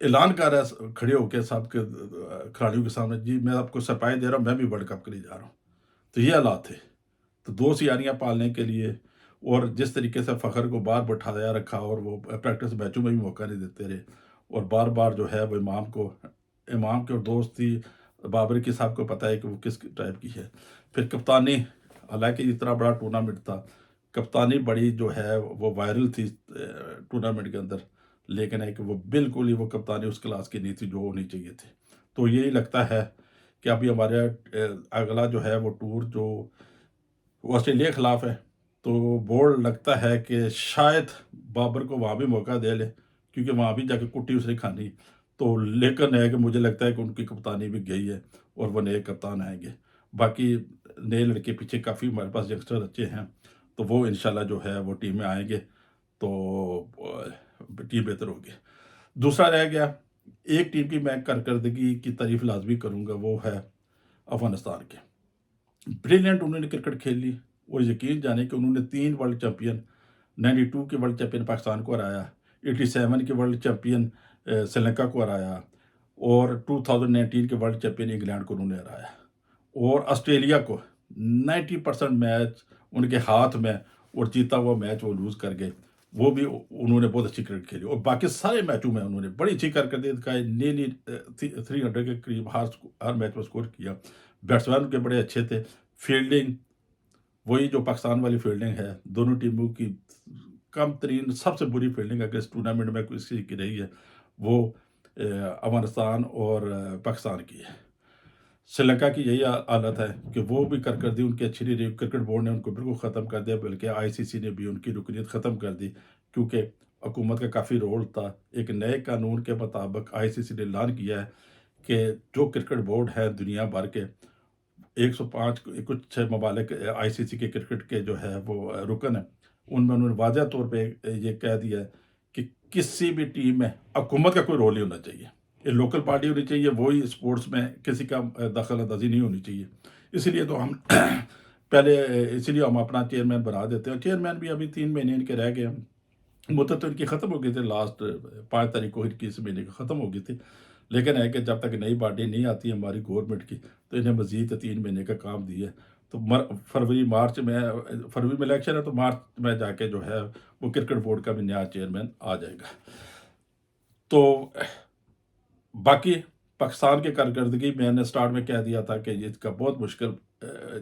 اعلان کر رہا ہے کھڑے ہو کے سب کے کھلاڑیوں کے سامنے، جی میں آپ کو سرپرائز دے رہا ہوں، میں بھی ورلڈ کپ کے لیے جا رہا ہوں. تو یہ حالات تھے. تو 2 سیاریاں پالنے کے لیے، اور جس طریقے سے فخر کو باہر بٹھایا رکھا، اور وہ پریکٹس میچوں میں بھی موقع نہیں دیتے رہے، اور بار بار جو ہے وہ امام کے اور دوستی بابر کی صاحب کو پتہ ہے کہ وہ کس ٹائپ کی ہے. پھر کپتانی، حالانکہ اتنا بڑا ٹورنامنٹ تھا، کپتانی بڑی جو ہے وہ وائرل تھی ٹورنامنٹ کے اندر، لیکن ہے کہ وہ بالکل ہی وہ کپتانی اس کلاس کی نہیں تھی جو ہونی چاہیے تھی. تو یہی لگتا ہے کہ ابھی ہمارے اگلا جو ہے وہ ٹور جو وہ آسٹریلیا کے خلاف ہے، تو بورڈ لگتا ہے کہ شاید بابر کو وہاں بھی موقع دے لے، کیونکہ وہاں بھی جا کے کٹی اس نے کھانی. تو لیکن ہے کہ مجھے لگتا ہے کہ ان کی کپتانی بھی گئی ہے، اور وہ نئے کپتان آئیں گے. باقی نئے لڑکے پیچھے کافی ہمارے پاس ینگسٹر اچھے ہیں، تو وہ انشاءاللہ جو ہے وہ ٹیم میں آئیں گے، تو ٹیم بہتر ہوگی. دوسرا رہ گیا، ایک ٹیم کی میں کارکردگی کی تعریف لازمی کروں گا، وہ ہے افغانستان کے. بریلینٹ انہوں نے کرکٹ کھیل لی، اور یقین جانے کہ انہوں نے 3 ورلڈ چیمپئن، 92 کے ورلڈ چیمپئن پاکستان کو ہرایا، 87 کے ورلڈ چیمپئن سری لنکا کو ہرایا، اور 2019 کے ورلڈ چیمپئن انگلینڈ کو انہوں نے ہرایا، اور آسٹریلیا کو 90% میچ ان کے ہاتھ میں، اور جیتا ہوا میچ وہ لوز کر گئے. وہ بھی انہوں نے بہت اچھی کرکٹ کھیلی، اور باقی سارے میچوں میں انہوں نے بڑی اچھی کارکردگی دکھائی، نیلی 300 کے قریب ہر میچ میں اسکور کیا. بیٹسمین کے بڑے اچھے تھے. فیلڈنگ وہی جو پاکستان والی فیلڈنگ ہے، دونوں ٹیموں کی کم ترین سب سے بری فیلڈنگ اگر اس ٹورنامنٹ میں کسی کی رہی ہے، وہ افغانستان اور پاکستان کی ہے. سری لنکا کی یہی حالت ہے کہ وہ بھی کارکردگی ان کی اچھی نہیں رہی. کرکٹ بورڈ نے ان کو بالکل ختم کر دیا، بلکہ ICC نے بھی ان کی رکنیت ختم کر دی، کیونکہ حکومت کا کافی رول تھا. ایک نئے قانون کے مطابق ICC نے اعلان کیا ہے کہ جو کرکٹ بورڈ ہے دنیا بھر کے 105 کچھ ممالک ICC کے کرکٹ کے جو ہے وہ رکن ہیں، ان میں انہوں نے واضح طور پہ یہ کہہ دیا ہے کہ کسی بھی ٹیم میں حکومت کا کوئی رول نہیں ہونا چاہیے. یہ لوکل پارٹی ہونی چاہیے، وہی اسپورٹس میں کسی کا دخل اندازی نہیں ہونی چاہیے. اسی لیے تو ہم اسی لیے ہم اپنا چیئرمین بنا دیتے ہیں. چیئرمین بھی ابھی 3 مہینے ان کے رہ گئے ہیں. مدت ان کی ختم ہو گئی تھی، لاسٹ 5 تاریخ کو اس مہینے کی ختم ہو گئی تھی. لیکن ہے کہ جب تک نئی پارٹی نہیں آتی ہماری گورنمنٹ کی، تو انہیں مزید 3 مہینے کا کام دیا ہے. تو فروری میں الیکشن ہے، تو مارچ میں جا کے جو ہے وہ کرکٹ بورڈ کا بھی نیا چیئرمین آ جائے گا. تو باقی پاکستان کی کارکردگی میں نے سٹارٹ میں کہہ دیا تھا کہ اس کا بہت مشکل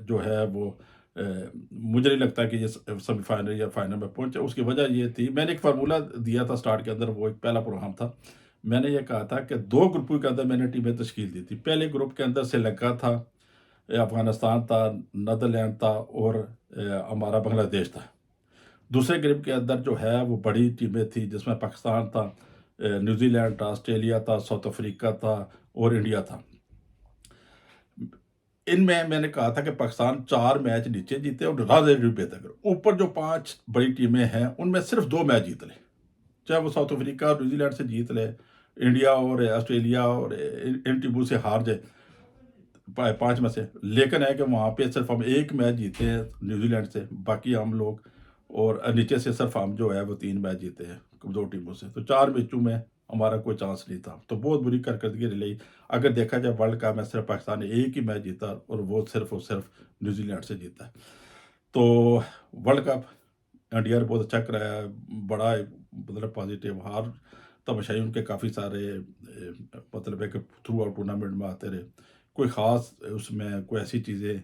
جو ہے وہ مجھے نہیں لگتا کہ یہ سیمی فائنل یا فائنل میں پہنچے. اس کی وجہ یہ تھی، میں نے ایک فارمولہ دیا تھا سٹارٹ کے اندر، وہ ایک پہلا پروگرام تھا. میں نے یہ کہا تھا کہ 2 گروپوں کے اندر میں نے ٹیمیں تشکیل دی تھی. پہلے گروپ کے اندر سری لنکا تھا، افغانستان تھا، نیدرلینڈ تھا، اور ہمارا بنگلہ دیش تھا. دوسرے گروپ کے اندر جو ہے وہ بڑی ٹیمیں تھیں، جس میں پاکستان تھا، نیوزی لینڈ تھا، آسٹریلیا تھا، ساؤتھ افریقہ تھا، اور انڈیا تھا. ان میں نے کہا تھا کہ پاکستان 4 میچ نیچے جیتے اور راہ بہتر کرو. اوپر جو 5 بڑی ٹیمیں ہیں ان میں صرف 2 میچ جیت لے، چاہے وہ ساؤتھ افریقہ اور نیوزی لینڈ سے جیت لے، انڈیا اور آسٹریلیا اور ان ٹیموں سے ہار جائے 5 میں سے. لیکن ہے کہ وہاں پہ صرف ہم 1 میچ جیتے ہیں نیوزی لینڈ سے، باقی ہم لوگ، اور نیچے سے صرف ہم جو ہے وہ 3 میچ جیتے ہیں 2 ٹیموں سے. تو 4 میچوں میں ہمارا کوئی چانس نہیں تھا. تو بہت بری کارکردگی رہی. اگر دیکھا جائے ورلڈ کپ میں صرف پاکستان نے 1 ہی میچ جیتا، اور وہ صرف نیوزی لینڈ سے جیتا. تو ورلڈ کپ انڈیا نے بہت اچھا کرایا ہے، بڑا مطلب پازیٹیو. ہار تماشائی ان کے کافی سارے مطلب ہے کہ تھرو آؤٹ ٹورنامنٹ میں آتے رہے. کوئی خاص اس میں کوئی ایسی چیزیں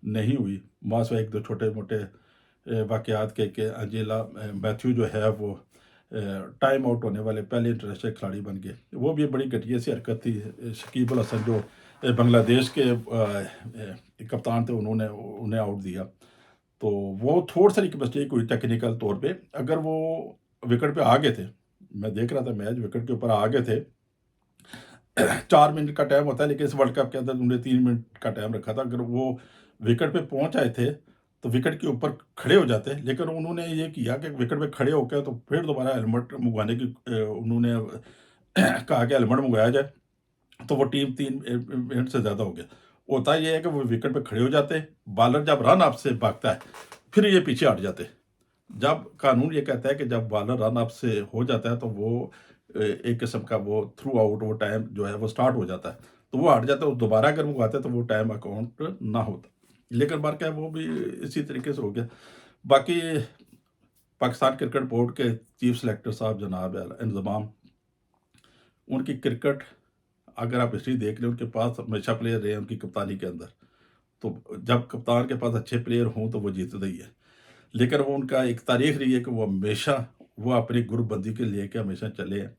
نہیں ہوئی، ماسوا 1-2 چھوٹے موٹے واقعات کے کہ انجیلا میتھیو جو ہے وہ ٹائم آؤٹ ہونے والے پہلے انٹرنیشنل کھلاڑی بن گئے. وہ بھی بڑی گھٹیا سی حرکت تھی. شکیب الحسن جو بنگلہ دیش کے کپتان تھے، انہیں آؤٹ دیا. تو وہ تھوڑا سا ایک مسٹیک ہوئی ٹیکنیکل طور پہ. اگر وہ وکٹ پہ آ گئے تھے، میں دیکھ رہا تھا میچ، وکٹ کے اوپر آ گئے تھے. 4 منٹ کا ٹائم ہوتا ہے، لیکن اس ورلڈ کپ کے اندر انہوں نے 3 منٹ کا ٹائم رکھا تھا. اگر وہ وکٹ پہ پہنچ آئے تھے تو وکٹ کے اوپر کھڑے ہو جاتے. لیکن انہوں نے یہ کیا کہ وکٹ پہ کھڑے ہو کے تو پھر دوبارہ ہیلمٹ منگوانے کی انہوں نے کہا کہ ہیلمٹ منگوایا جائے. تو وہ ٹیم 3 منٹ سے زیادہ ہو گیا. ہوتا یہ ہے کہ وہ وکٹ پہ کھڑے ہو جاتے، بالر جب رن اپ سے بھاگتا ہے پھر یہ پیچھے ہٹ جاتے. جب قانون یہ کہتا ہے کہ جب بالر رن اپ سے ہو جاتا ہے تو وہ ایک قسم کا وہ تھرو آؤٹ وہ ٹائم جو ہے وہ سٹارٹ ہو جاتا ہے، تو وہ ہٹ جاتا ہے، دوبارہ اگر وہ آتے تو وہ ٹائم اکاؤنٹ نہ ہوتا، لیکن بار کیا وہ بھی اسی طریقے سے ہو گیا۔ باقی پاکستان کرکٹ بورڈ کے چیف سلیکٹر صاحب جناب انضمام، ان کی کرکٹ اگر آپ ہسٹری دیکھ لیں، ان کے پاس ہمیشہ پلیئر رہے ہیں ان کی کپتانی کے اندر، تو جب کپتان کے پاس اچھے پلیئر ہوں تو وہ جیتتا ہی ہے، لیکن وہ ان کا ایک تاریخ رہی ہے کہ وہ ہمیشہ وہ اپنی گروپ بندی کے لے کے ہمیشہ چلے ہیں۔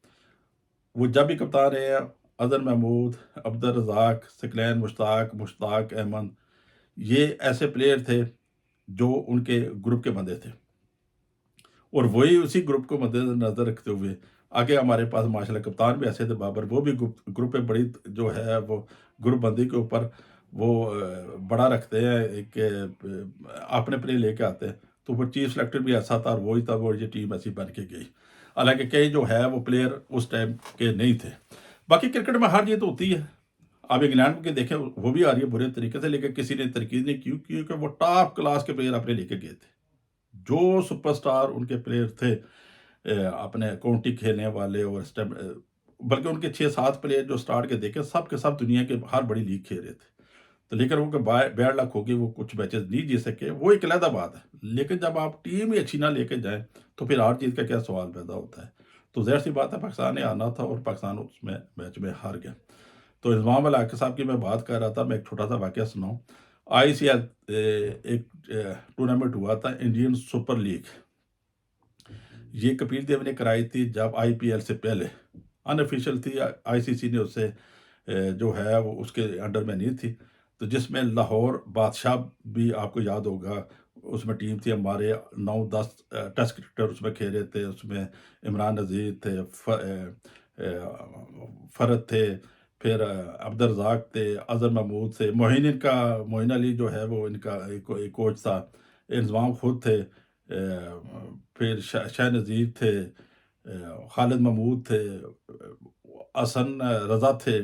وہ جب بھی کپتان رہے ہیں، اظہر محمود، عبدالرزاق، ثقلین مشتاق، مشتاق احمد، یہ ایسے پلیئر تھے جو ان کے گروپ کے بندے تھے، اور وہی اسی گروپ کو مد نظر رکھتے ہوئے آگے ہمارے پاس ماشاء اللہ کپتان بھی ایسے تھے بابر، وہ بھی گروپ پہ بڑی جو ہے وہ گروپ بندی کے اوپر وہ بڑا رکھتے ہیں کہ اپنے پلے لے کے آتے ہیں، تو وہ چیف سلیکٹر بھی ایسا تھا اور وہی تھا، وہ یہ ٹیم ایسی بن کے گئی، حالانکہ کئی جو ہے وہ پلیئر اس ٹائم کے نہیں تھے۔ باقی کرکٹ میں ہار جیت ہوتی ہے، آپ انگلینڈ کے دیکھیں وہ بھی آ رہی ہے برے طریقے سے، لیکن کسی نے ترکیز نہیں کی، کیونکہ وہ ٹاپ کلاس کے پلیئر اپنے لے کے گئے تھے، جو سپر سٹار ان کے پلیئر تھے اپنے کاؤنٹی کھیلنے والے، اور بلکہ ان کے 6-7 پلیئر جو سٹارٹ کے دیکھے سب کے سب دنیا کے ہر بڑی لیگ کھیل رہے تھے، تو لیکن وہ کہ بیڈ لک ہو گئی، وہ کچھ میچز نہیں جیت سکے، وہ ایک علیحدہ بات ہے، لیکن جب آپ ٹیم ہی اچھی نہ لے کے جائیں تو پھر ہار جیت کا کیا سوال پیدا ہوتا ہے؟ تو ظاہر سی بات ہے پاکستان نے آنا تھا اور پاکستان اس میں میچ میں ہار گیا۔ تو انضمام الحق صاحب کی میں بات کر رہا تھا، میں ایک چھوٹا سا واقعہ سناؤں۔ آئی سی ایل ایک ٹورنامنٹ ہوا تھا، انڈین سپر لیگ، یہ کپیل دیو نے کرائی تھی جب آئی پی ایل سے پہلے، ان آفیشیل تھی، آئی سی سی نے اسے جو ہے وہ اس کے انڈر میں نہیں تھی، تو جس میں لاہور بادشاہ بھی آپ کو یاد ہوگا، اس میں ٹیم تھی ہمارے 9-10 ٹیسٹ کرکٹر اس میں کھیلے تھے، اس میں عمران نذیر تھے، فرد تھے، پھر عبدالرزاق تھے، اظہر محمود تھے، معین علی جو ہے وہ ان کا ایک کوچ تھا، انضمام خود تھے، پھر شاہ نذیر تھے، خالد محمود تھے، حسن رضا تھے،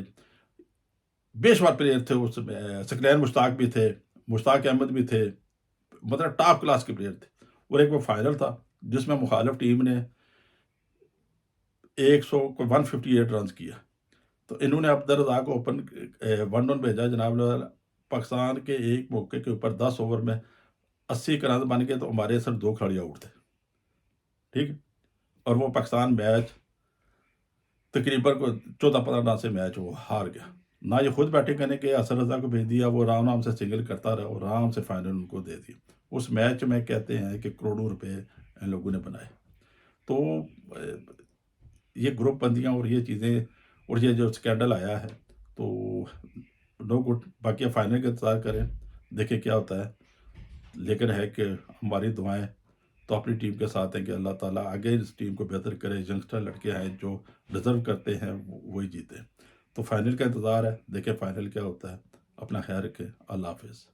بے شمار پلیئر تھے اس میں، ثقلین مشتاق بھی تھے، مشتاق احمد بھی تھے، مطلب ٹاپ کلاس کے پلیئر تھے، اور ایک وہ فائنل تھا جس میں مخالف ٹیم نے 158 رنز کیا، تو انہوں نے عبدالرزاق کو اوپن 1 ڈاؤن بھیجا، جناب پاکستان کے ایک موقع کے اوپر 10 اوور میں 80 کا رن بن گئے، تو ہمارے صرف 2 کھلاڑی آؤٹ تھے، ٹھیک، اور وہ پاکستان میچ تقریباً 14-15 رن سے میچ وہ ہار گیا، نہ یہ خود بیٹنگ کرنے کے اثر رضا کو بھیج دیا، وہ آرام سے سنگل کرتا رہا اور آرام سے فائنل ان کو دے دیا، اس میچ میں کہتے ہیں کہ کروڑوں روپے ان لوگوں نے بنائے۔ تو یہ گروپ بندیاں اور یہ چیزیں اور یہ جو سکینڈل آیا ہے، تو نو گڈ، باقی فائنل کا انتظار کریں، دیکھیں کیا ہوتا ہے، لیکن ہے کہ ہماری دعائیں تو اپنی ٹیم کے ساتھ ہیں کہ اللہ تعالیٰ آگے اس ٹیم کو بہتر کرے، ینگسٹر لڑکے ہیں جو ڈیزرو کرتے ہیں وہی جیتے، تو فائنل کا انتظار ہے، دیکھیں فائنل کیا ہوتا ہے، اپنا خیال رکھیں، اللہ حافظ۔